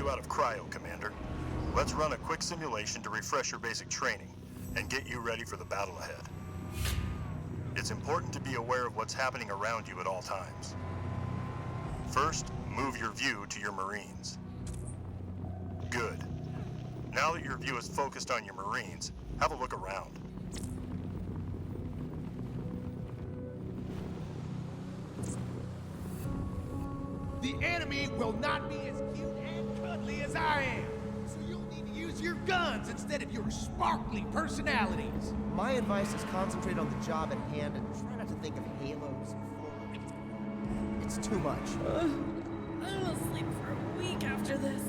you out of cryo, Commander. Let's run a quick simulation to refresh your basic training and get you ready for the battle ahead. It's important to be aware of what's happening around you at all times. First, move your view to your Marines. Good. Now that your view is focused on your Marines, have a look around. The enemy will not be as cute and cuddly as I am, so you'll need to use your guns instead of your sparkly personalities. My advice is concentrate on the job at hand and try not to think of halos and floor. It's too much. I will sleep for a week after this.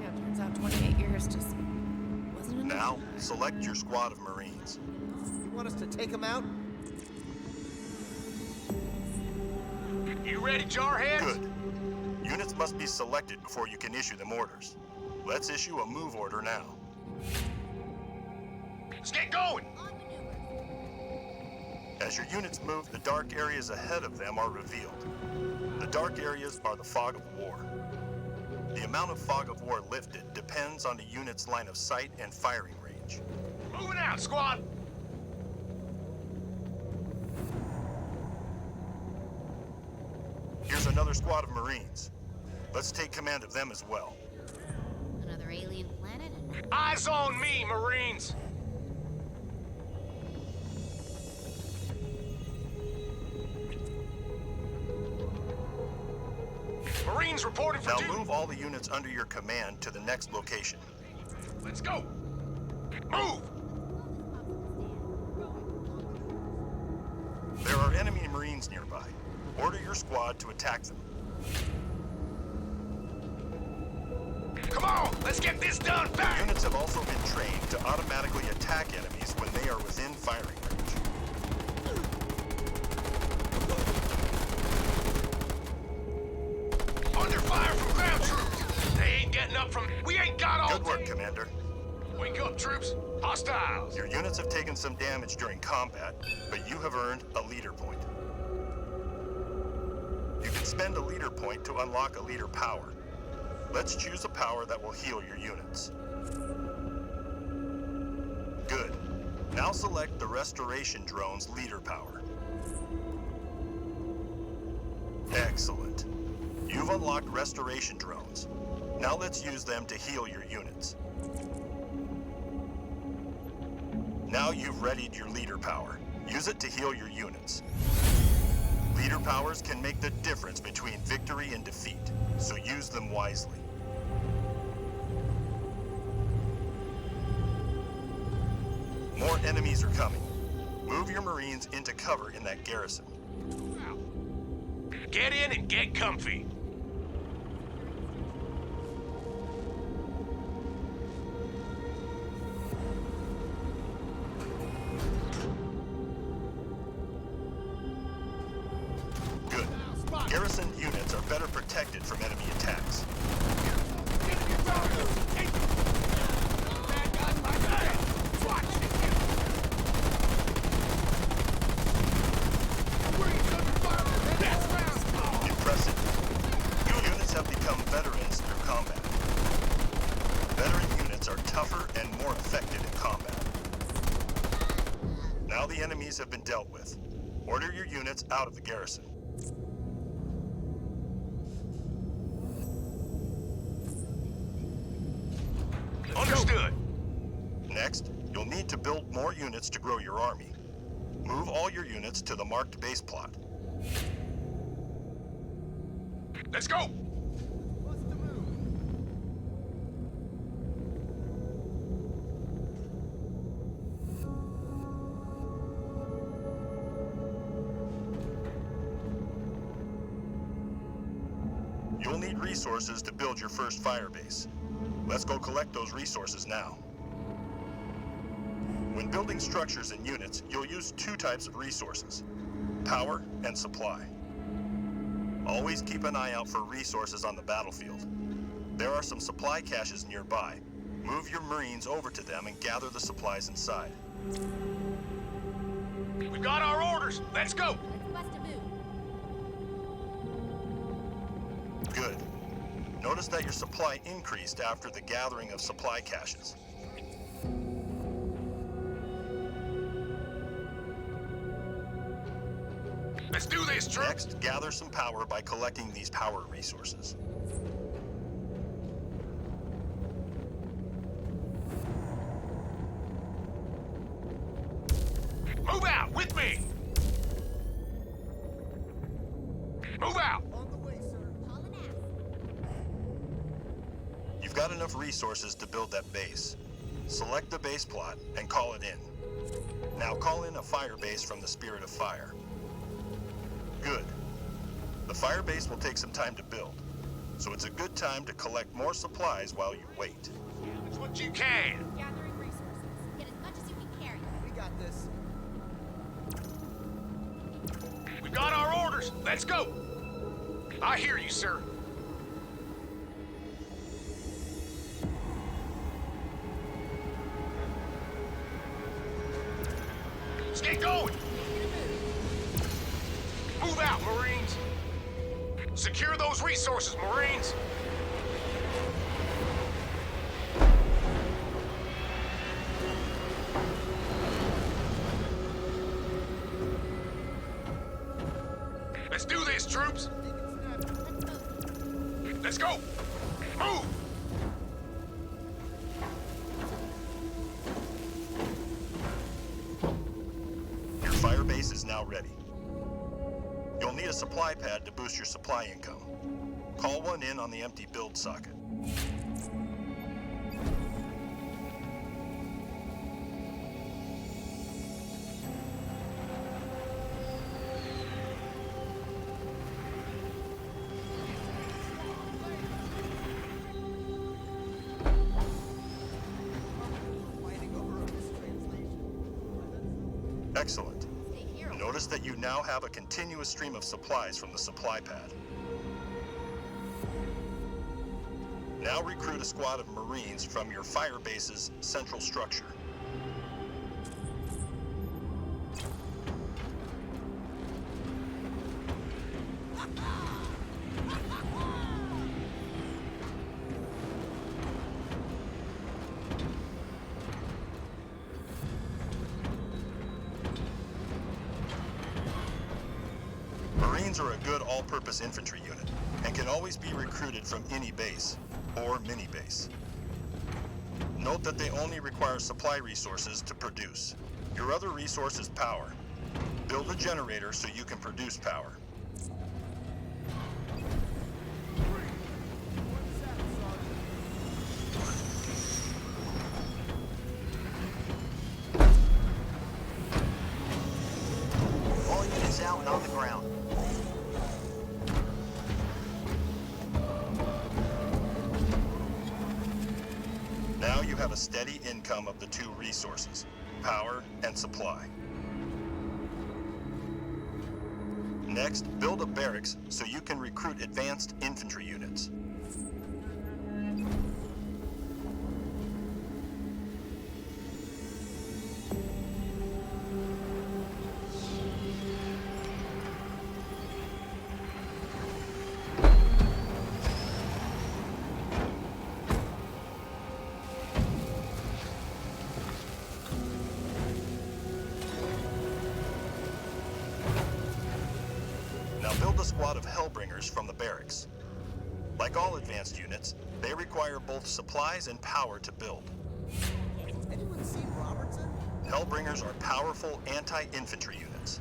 Yeah, turns out 28 years just wasn't enough. Now, select your squad of Marines. You want us to take them out? You ready, jarheads? Good. Units must be selected before you can issue them orders. Let's issue a move order now. Let's get going! As your units move, the dark areas ahead of them are revealed. The dark areas are the fog of war. The amount of fog of war lifted depends on the unit's line of sight and firing range. Moving out, squad! Here's another squad of Marines. Let's take command of them as well. Another alien planet and... Eyes on me, Marines! Marines reporting for Now duty. move all the units under your command to the next location. Let's go! Move! There are enemy Marines nearby. Order your squad to attack them. Come on, let's get this done fast! Units have also been trained to automatically attack enemies when they are within firing range. Under fire from ground troops! They ain't getting up from... We ain't got all Good work, day. Commander. Wake up, troops! Hostiles! Your units have taken some damage during combat, but you have earned a leader point. You can spend a leader point to unlock a leader power. Let's choose a power that will heal your units. Good. Now select the Restoration Drone's leader power. Excellent. You've unlocked Restoration Drones. Now let's use them to heal your units. Now you've readied your leader power. Use it to heal your units. Leader powers can make the difference between victory and defeat, so use them wisely. More enemies are coming. Move your Marines into cover in that garrison. Get in and get comfy. Good. Garrison units are better protected from enemy attacks. Impressive. Your units have become veterans through combat. Veteran units are tougher and more effective in combat. Now the enemies have been dealt with. Order your units out of the garrison. Understood. Next, you'll need to build more units to grow your army. Move all your units to the marked base plot. Let's go. You'll need resources to build your first fire base. Let's go collect those resources now. When building structures and units, you'll use two types of resources: power and supply. Always keep an eye out for resources on the battlefield. There are some supply caches nearby. Move your Marines over to them and gather the supplies inside. We've got our orders. Let's go. Let's bust a move. Good. Notice that your supply increased after the gathering of supply caches. Let's do this, troops! Next, gather some power by collecting these power resources. Move out with me! Move out! On the way, sir. Hauling ass. You've got enough resources to build that base. Select the base plot and call it in. Now call in a fire base from the Spirit of Fire. Good. The fire base will take some time to build, so it's a good time to collect more supplies while you wait. It's what you can! Gathering resources. Get as much as you can carry. We got this. We've got our orders! Let's go! I hear you, sir. Let's get going! Move out, Marines! Secure those resources, Marines! Let's do this, troops! Let's go! Move! Your fire base is now ready. You'll need a supply pad to boost your supply income. Call one in on the empty build socket. Fighting over a mistranslation. Excellent. Stay here. Notice that you now have a continuous stream of supplies from the supply pad. Now recruit a squad of Marines from your fire base's central structure. Marines are a good all-purpose infantry unit and can always be recruited from any base or mini-base. Note that they only require supply resources to produce. Your other resource is power. Build a generator so you can produce power. All units out and on the ground. Now you have a steady income of the two resources, power and supply. Next, build a barracks so you can recruit advanced infantry units. Now build a squad of Hellbringers from the barracks. Like all advanced units, they require both supplies and power to build. Anyone seen Robertson? Hellbringers are powerful anti-infantry units.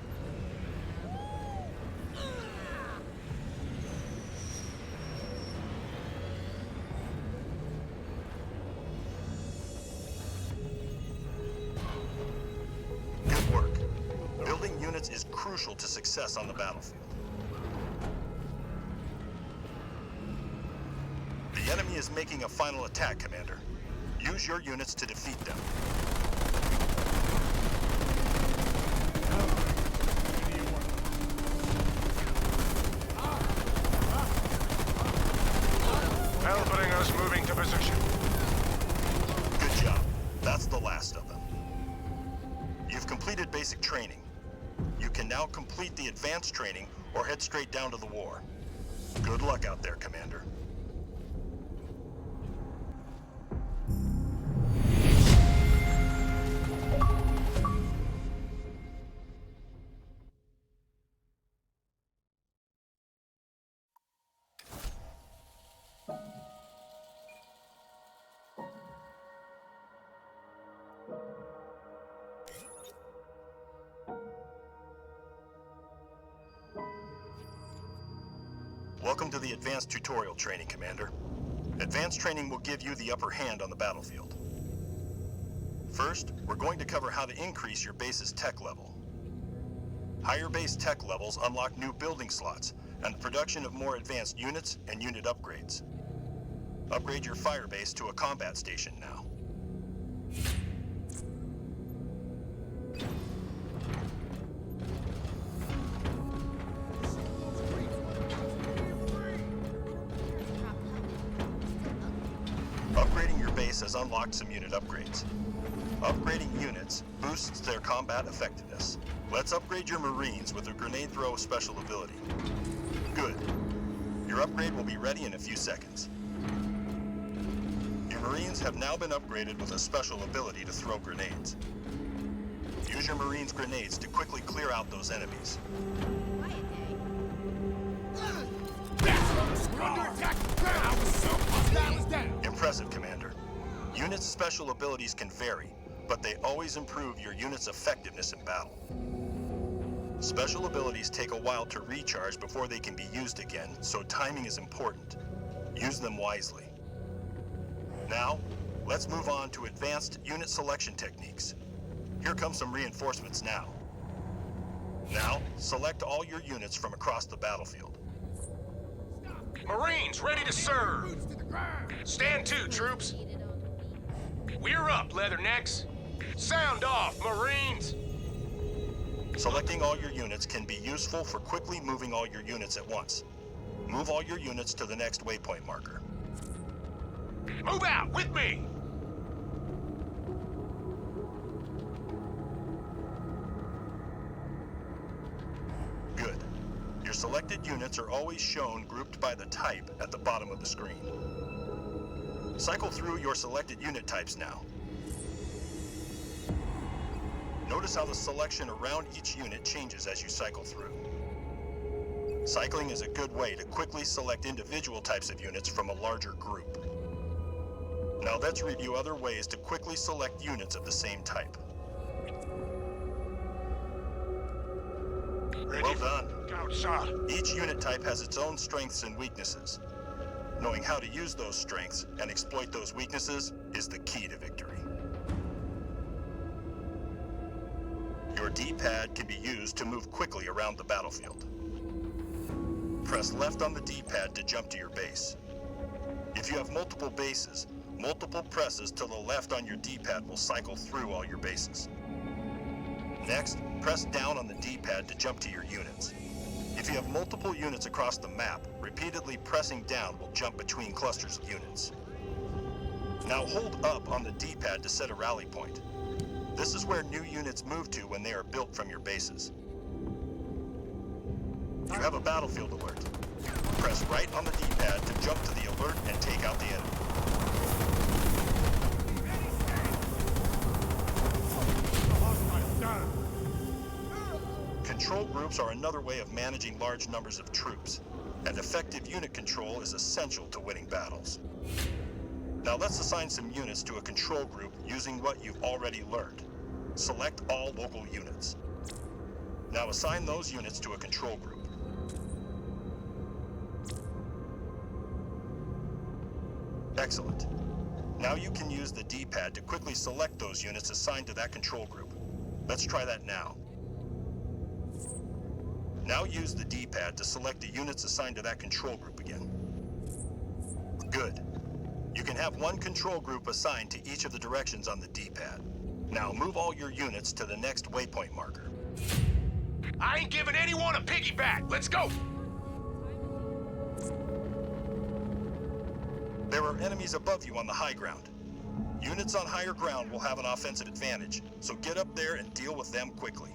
Good work. Building units is crucial to success on the battlefield. The enemy is making a final attack, Commander. Use your units to defeat them. Hellbringers moving to position. Good job. That's the last of them. You've completed basic training. You can now complete the advanced training or head straight down to the war. Good luck out there, Commander. Welcome to the Advanced Tutorial Training, Commander. Advanced training will give you the upper hand on the battlefield. First, we're going to cover how to increase your base's tech level. Higher base tech levels unlock new building slots and the production of more advanced units and unit upgrades. Upgrade your fire base to a combat station now. Upgrading your base has unlocked some unit upgrades. Upgrading units boosts their combat effectiveness. Let's upgrade your Marines with a grenade throw special ability. Good. Your upgrade will be ready in a few seconds. Your Marines have now been upgraded with a special ability to throw grenades. Use your Marines' grenades to quickly clear out those enemies. We're under attack! Hostile is down! Impressive, Commander. Units' special abilities can vary, but they always improve your unit's effectiveness in battle. Special abilities take a while to recharge before they can be used again, so timing is important. Use them wisely. Now, let's move on to advanced unit selection techniques. Here come some reinforcements now. Now, select all your units from across the battlefield. Marines, ready to serve! Boots to the ground! Stand to, troops! We're up, Leathernecks! Sound off, Marines! Selecting all your units can be useful for quickly moving all your units at once. Move all your units to the next waypoint marker. Move out, with me! Good. Your selected units are always shown grouped by the type at the bottom of the screen. Cycle through your selected unit types now. Notice how the selection around each unit changes as you cycle through. Cycling is a good way to quickly select individual types of units from a larger group. Now let's review other ways to quickly select units of the same type. Ready? Well done. Go, sir. Each unit type has its own strengths and weaknesses. Knowing how to use those strengths and exploit those weaknesses is the key to victory. Your D-pad can be used to move quickly around the battlefield. Press left on the D-pad to jump to your base. If you have multiple bases, multiple presses to the left on your D-pad will cycle through all your bases. Next, press down on the D-pad to jump to your units. If you have multiple units across the map, repeatedly pressing down will jump between clusters of units. Now hold up on the D-pad to set a rally point. This is where new units move to when they are built from your bases. You have a battlefield alert. Press right on the D-pad to jump to the alert and take out the enemy. Control groups are another way of managing large numbers of troops, and effective unit control is essential to winning battles. Now let's assign some units to a control group using what you've already learned. Select all local units. Now assign those units to a control group. Excellent. Now you can use the D-pad to quickly select those units assigned to that control group. Let's try that now. Now use the D-pad to select the units assigned to that control group again. Good. You can have one control group assigned to each of the directions on the D-pad. Now move all your units to the next waypoint marker. I ain't giving anyone a piggyback. Let's go! There are enemies above you on the high ground. Units on higher ground will have an offensive advantage, so get up there and deal with them quickly.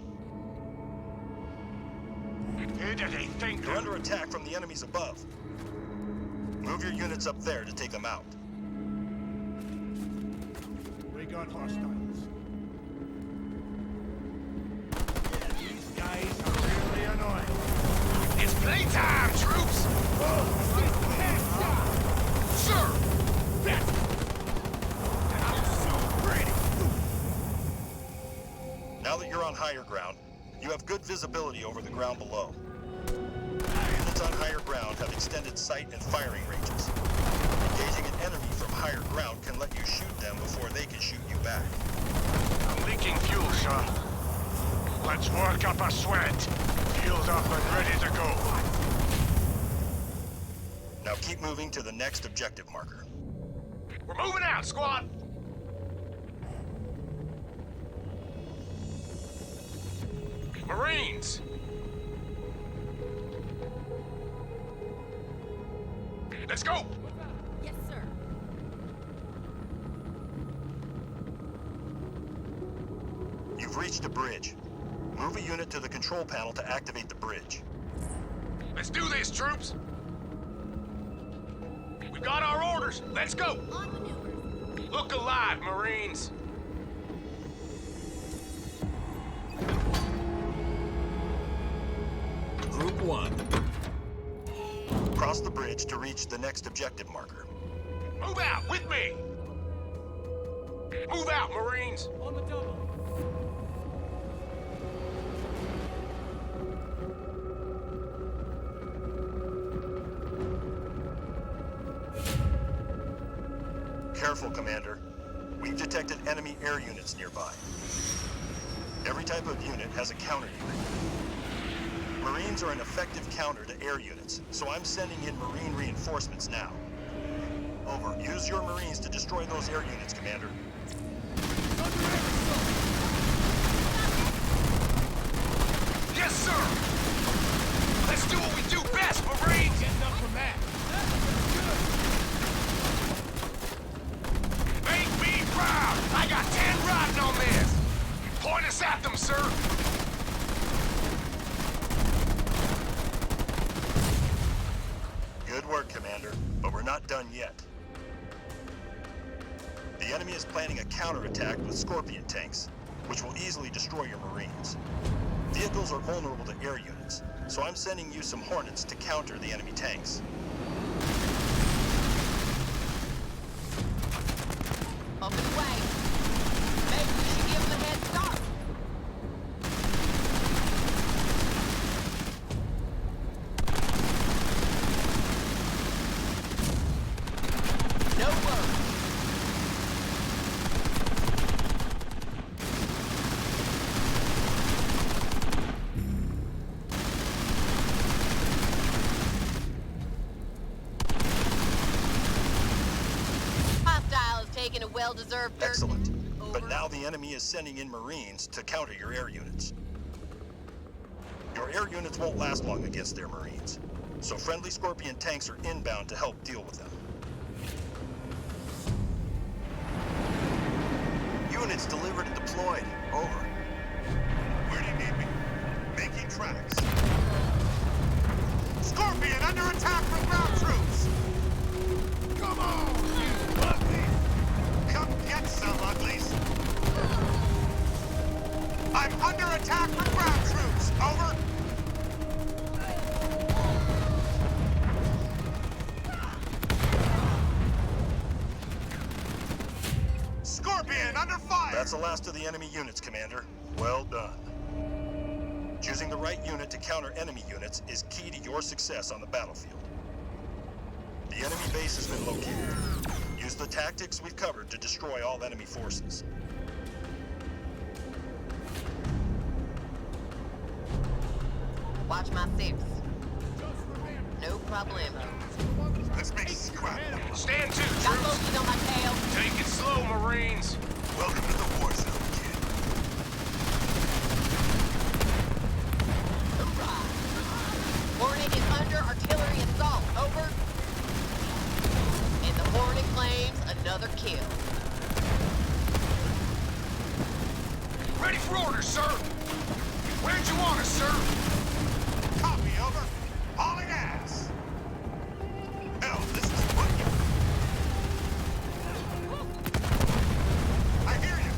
Who do they think? You're under attack from the enemies above. Move your units up there to take them out. We got hostiles. These guys are really annoying. It's playtime, troops! Sir! I'm so pretty. Now that you're on higher ground, you have good visibility over the ground below. Units on higher ground have extended sight and firing ranges. Engaging an enemy from higher ground can let you shoot them before they can shoot you back. I'm leaking fuel, sir. Let's work up a sweat. Fueled up and ready to go. Now keep moving to the next objective marker. We're moving out, squad! Marines! Let's go! Yes, sir. You've reached a bridge. Move a unit to the control panel to activate the bridge. Let's do this, troops! We got our orders! Let's go! On maneuvers. Look alive, Marines! Group 1. Cross the bridge to reach the next objective marker. Move out with me! Move out, Marines! On the double. Careful, Commander. We've detected enemy air units nearby. Every type of unit has a counter unit. Marines are an effective counter to air units, so I'm sending in Marine reinforcements now. Over. Use your Marines to destroy those air units, Commander. Yes, sir! Let's do what we do best, Marines! Getting up from that. Make me proud! I got 10 riding on this! Point us at them, sir! Good work, Commander, but we're not done yet. The enemy is planning a counterattack with Scorpion tanks, which will easily destroy your Marines. Vehicles are vulnerable to air units, so I'm sending you some Hornets to counter the enemy tanks. On the way. Maybe we should give them a head start. No worries. Hostile is taking a well-deserved dirt. Excellent. But now the enemy is sending in Marines to counter your air units. Your air units won't last long against their Marines, so friendly Scorpion tanks are inbound to help deal with them. Units delivered and deployed. Over. Where do you need me? Making tracks. Scorpion under attack from ground troops! Come on, you ugly. Come get some, uglies! I'm under attack from ground troops! Over! Scorpion under fire! That's the last of the enemy units, Commander. Well done. Choosing the right unit to counter enemy units is key to your success on the battlefield. The enemy base has been located. Use the tactics we've covered to destroy all enemy forces. Watch my six. No problemo. Let's make scrap. Stand to, Got troops! Loki's on my tail. Take it slow, Marines! Welcome to the war zone, kid. Hurrah. Hornet is under artillery assault. Over. And the Hornet claims another kill. Ready for orders, sir! Where'd you want us, sir? Copy, over. Hauling ass. Hell, this is wicked. I hear you.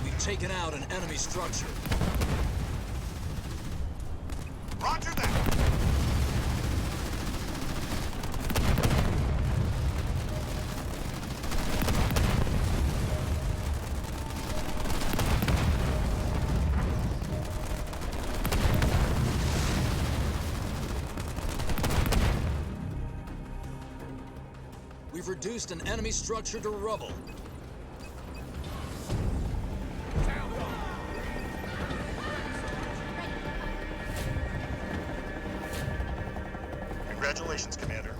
We've taken out an enemy structure. Roger that. We've reduced an enemy structure to rubble. Congratulations, Commander.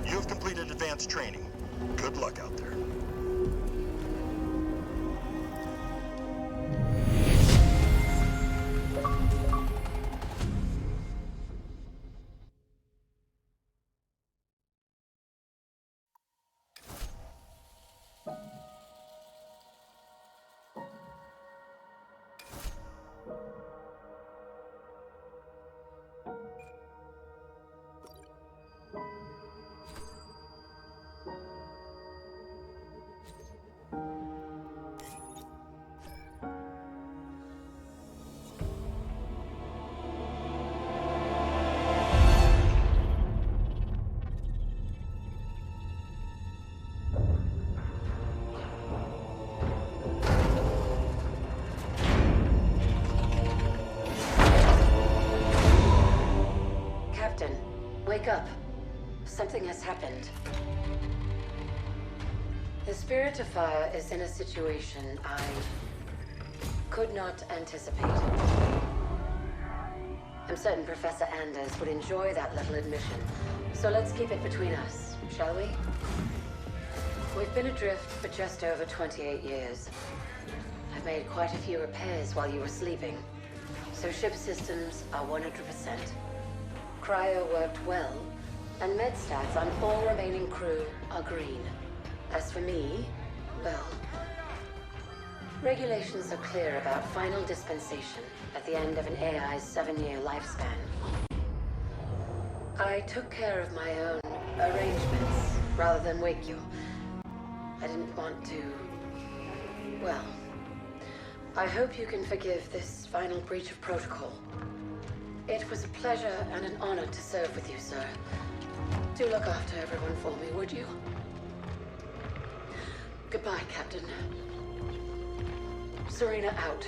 You have completed advanced training. Good luck out there. Wake up. Something has happened. The Spirit of Fire is in a situation I could not anticipate. I'm certain Professor Anders would enjoy that little admission. So let's keep it between us, shall we? We've been adrift for just over 28 years. I've made quite a few repairs while you were sleeping. So ship systems are 100%. Cryo worked well, and med stats on all remaining crew are green. As for me, well, regulations are clear about final dispensation at the end of an AI's 7-year lifespan. I took care of my own arrangements rather than wake you. I didn't want to... well, I hope you can forgive this final breach of protocol. It was a pleasure and an honor to serve with you, sir. Do look after everyone for me, would you? Goodbye, Captain. Serena out.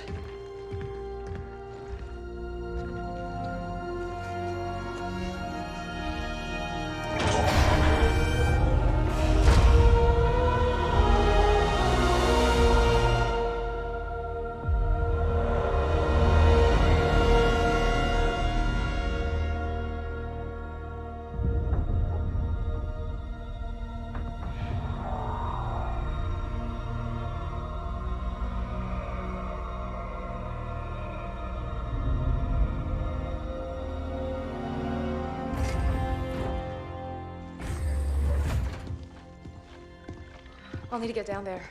I'll need to get down there.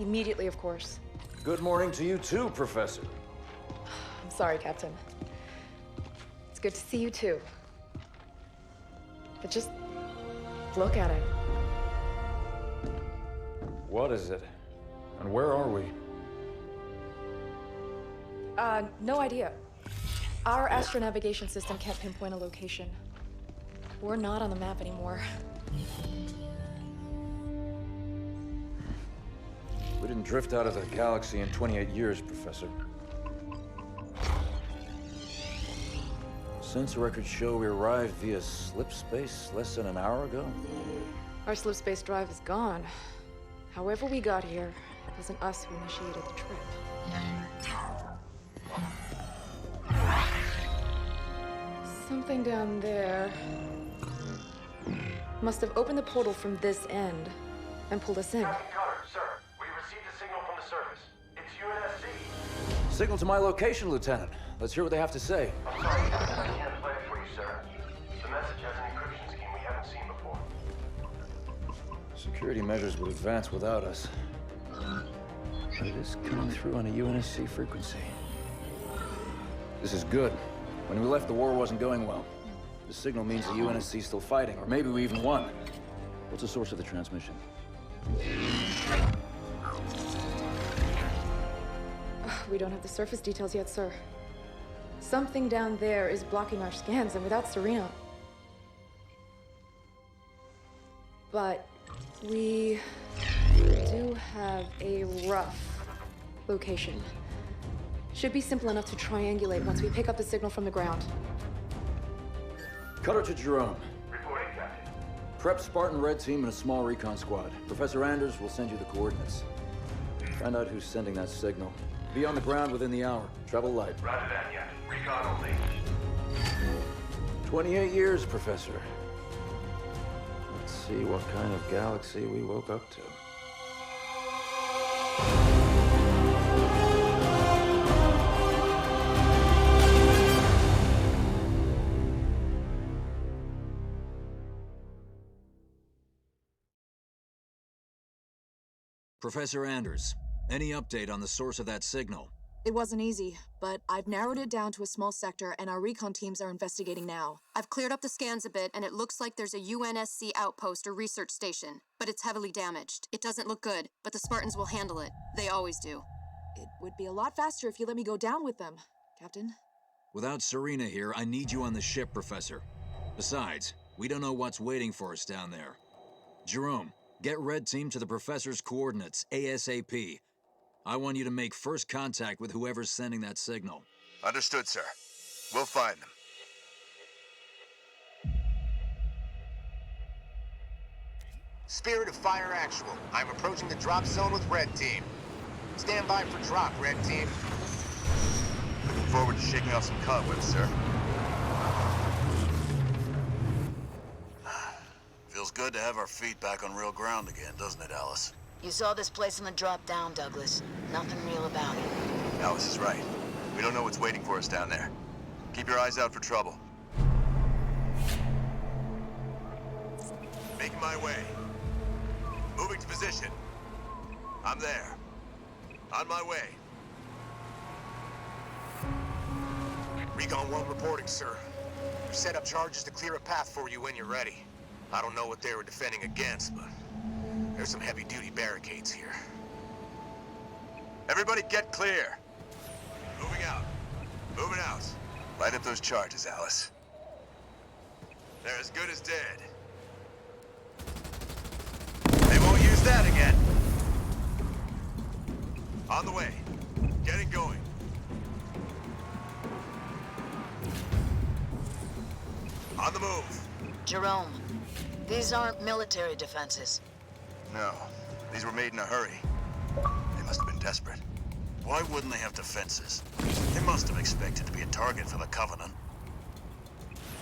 Immediately, of course. Good morning to you too, Professor. I'm sorry, Captain. It's good to see you too. But just look at it. What is it? And where are we? No idea. Our astronavigation system can't pinpoint a location. We're not on the map anymore. We didn't drift out of the galaxy in 28 years, Professor. Sensor records show we arrived via slip space less than an hour ago. Our slip space drive is gone. However we got here, it wasn't us who initiated the trip. Something down there must have opened the portal from this end and pulled us in. Captain Cutter, sir, we received a signal from the surface. It's UNSC. Signal to my location, Lieutenant. Let's hear what they have to say. I'm sorry, Captain, I can't play it for you, sir. The message has an encryption scheme we haven't seen before. Security measures would advance without us. But it is coming through on a UNSC frequency. This is good. When we left, the war wasn't going well. The signal means the UNSC's still fighting, or maybe we even won. What's the source of the transmission? We don't have the surface details yet, sir. Something down there is blocking our scans, and without Serena... But we do have a rough location. Should be simple enough to triangulate once we pick up the signal from the ground. Cutter to Jerome. Reporting, Captain. Prep Spartan Red Team and a small recon squad. Professor Anders will send you the coordinates. Find out who's sending that signal. Be on the ground within the hour. Travel light. Roger that, yeah. Recon only. 28 years, Professor. Let's see what kind of galaxy we woke up to. Professor Anders, any update on the source of that signal? It wasn't easy, but I've narrowed it down to a small sector and our recon teams are investigating now. I've cleared up the scans a bit and it looks like there's a UNSC outpost or research station, but it's heavily damaged. It doesn't look good, but the Spartans will handle it. They always do. It would be a lot faster if you let me go down with them, Captain. Without Serena here, I need you on the ship, Professor. Besides, we don't know what's waiting for us down there. Jerome, get Red Team to the Professor's coordinates, ASAP. I want you to make first contact with whoever's sending that signal. Understood, sir. We'll find them. Spirit of Fire Actual. I'm approaching the drop zone with Red Team. Stand by for drop, Red Team. Looking forward to shaking off some cobwebs, sir. Feels good to have our feet back on real ground again, doesn't it, Alice? You saw this place in the drop down, Douglas. Nothing real about it. Alice is right. We don't know what's waiting for us down there. Keep your eyes out for trouble. Making my way. Moving to position. I'm there. On my way. Recon 1 reporting, sir. We've set up charges to clear a path for you when you're ready. I don't know what they were defending against, but there's some heavy-duty barricades here. Everybody get clear. Moving out. Moving out. Light up those charges, Alice. They're as good as dead. They won't use that again. On the way. Getting going. On the move. Jerome, these aren't military defenses. No, these were made in a hurry. They must have been desperate. Why wouldn't they have defenses? They must have expected to be a target for the Covenant.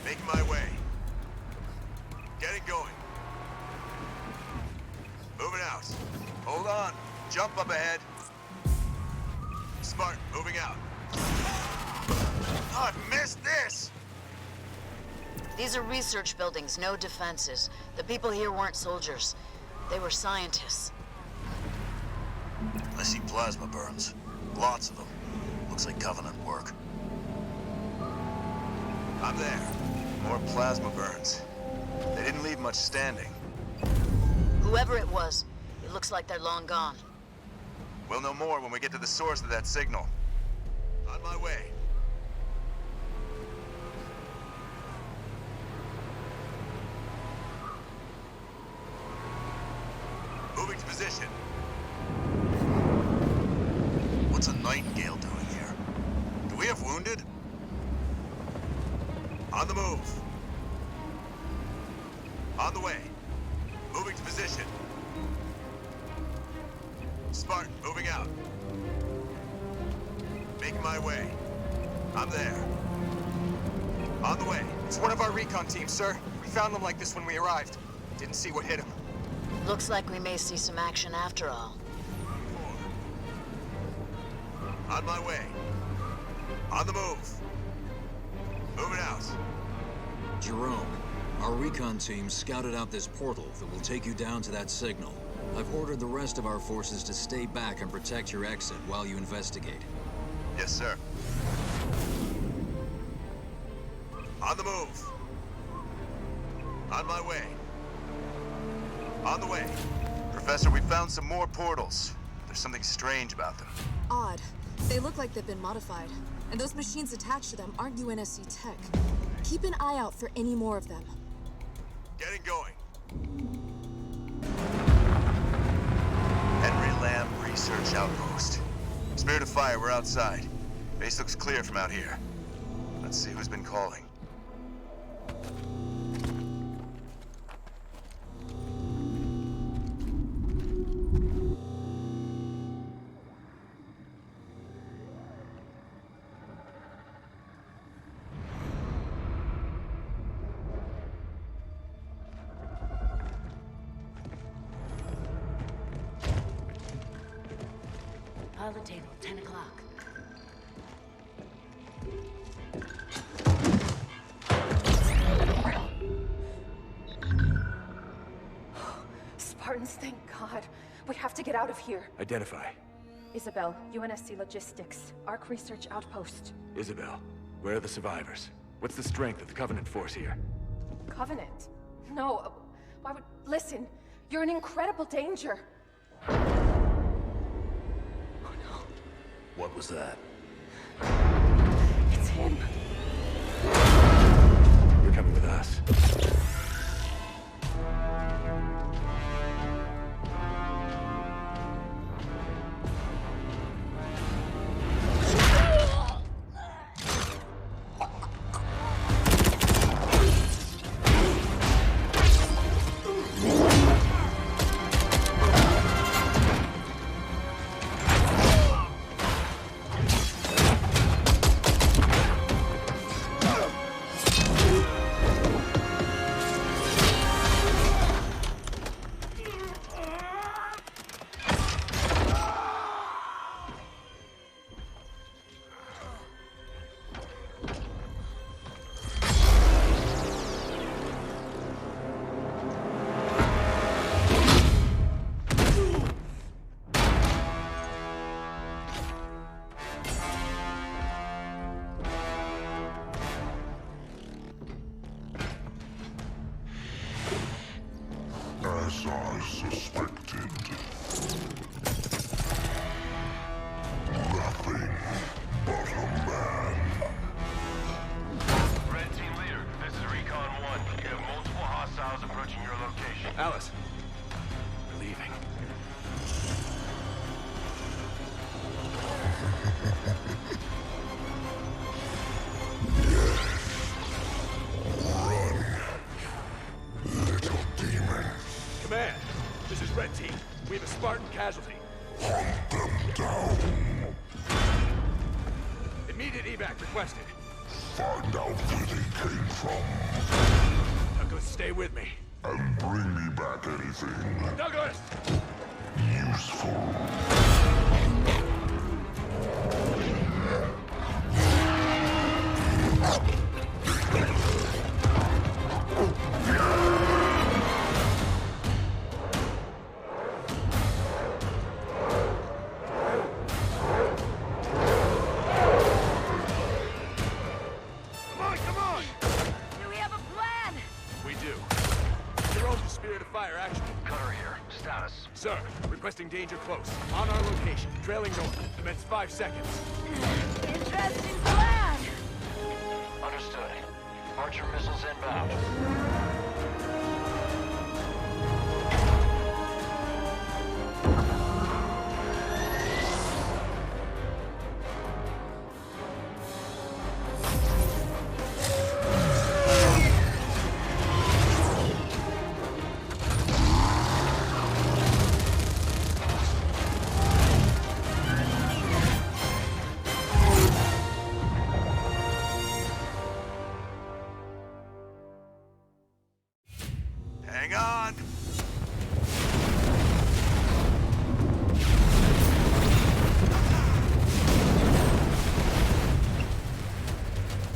Making my way. Getting going. Moving out. Hold on. Jump up ahead. Smart, moving out. Oh, I missed this! These are research buildings, no defenses. The people here weren't soldiers. They were scientists. I see plasma burns. Lots of them. Looks like Covenant work. I'm there. More plasma burns. They didn't leave much standing. Whoever it was, it looks like they're long gone. We'll know more when we get to the source of that signal. On my way. Moving to position. What's a Nightingale doing here? Do we have wounded? On the move. On the way. Moving to position. Spartan, moving out. Making my way. I'm there. On the way. It's one of our recon teams, sir. We found them like this when we arrived. Didn't see what hit them. Looks like we may see some action after all. On my way. On the move. Moving out. Jerome, our recon team scouted out this portal that will take you down to that signal. I've ordered the rest of our forces to stay back and protect your exit while you investigate. Yes, sir. On the move. On my way. On the way. Professor, we found some more portals. There's something strange about them. Odd. They look like they've been modified. And those machines attached to them aren't UNSC tech. Keep an eye out for any more of them. Getting going. Henry Lamb Research Outpost. Spirit of Fire, we're outside. Base looks clear from out here. Let's see who's been calling. Pilot table, 10 o'clock. Spartans, thank God. We have to get out of here. Identify. Isabel, UNSC Logistics, Arc Research Outpost. Isabel, where are the survivors? What's the strength of the Covenant force here? Covenant? No, why would... Listen, you're in incredible danger. What was that? It's him. You're coming with us. As I suspected. Nothing but a man. Red Team Leader, this is Recon 1. You have multiple hostiles approaching your location. Alice. We're leaving. Little demon. Command, this is Red Team. We have a Spartan casualty. Hunt them down. Immediate evac requested. Find out where they came from. Douglas, stay with me. And bring me back anything Douglas! useful. Come on! Do we have a plan? We do. Your own spirit of fire action. Cutter here. Status. Sir, requesting danger close. On our location. Trailing north. Commence 5 seconds. Interesting plan. Understood. Archer missiles inbound. Hang on.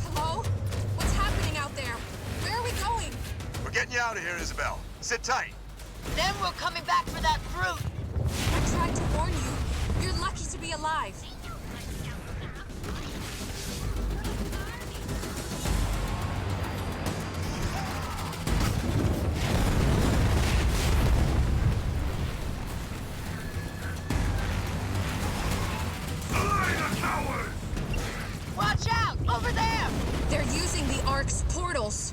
Hello? What's happening out there? Where are we going? We're getting you out of here, Isabel. Sit tight. Then we're coming back for that fruit. I tried to warn you. You're lucky to be alive. Watch out! Over there! They're using the Ark's portals.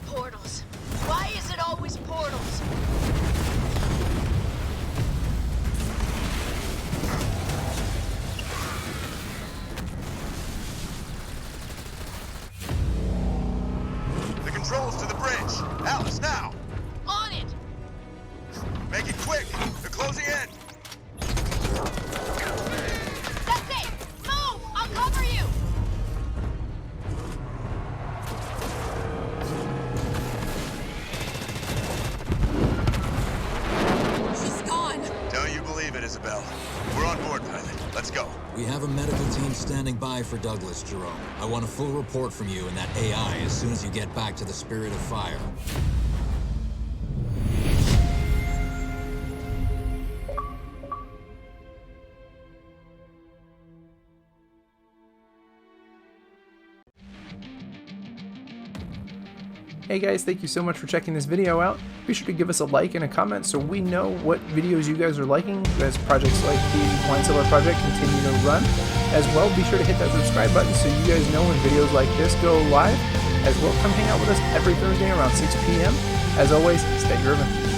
Portals. Why is it always portals? The controls to the bridge. Alice, now. On it! Make it quick. They're closing in. That's it! Move! I'll cover you! He's gone. Don't you believe it, Isabel? We're on board, pilot. Let's go. standing by for Douglas, Jerome. I want a full report from you and that AI as soon as you get back to the Spirit of Fire. Hey guys, thank you so much for checking this video out. Be sure to give us a like and a comment so we know what videos you guys are liking as projects like the Cellar project continue to run. As well, be sure to hit that subscribe button so you guys know when videos like this go live. As well, come hang out with us every Thursday around 6 p.m. As always, stay driven.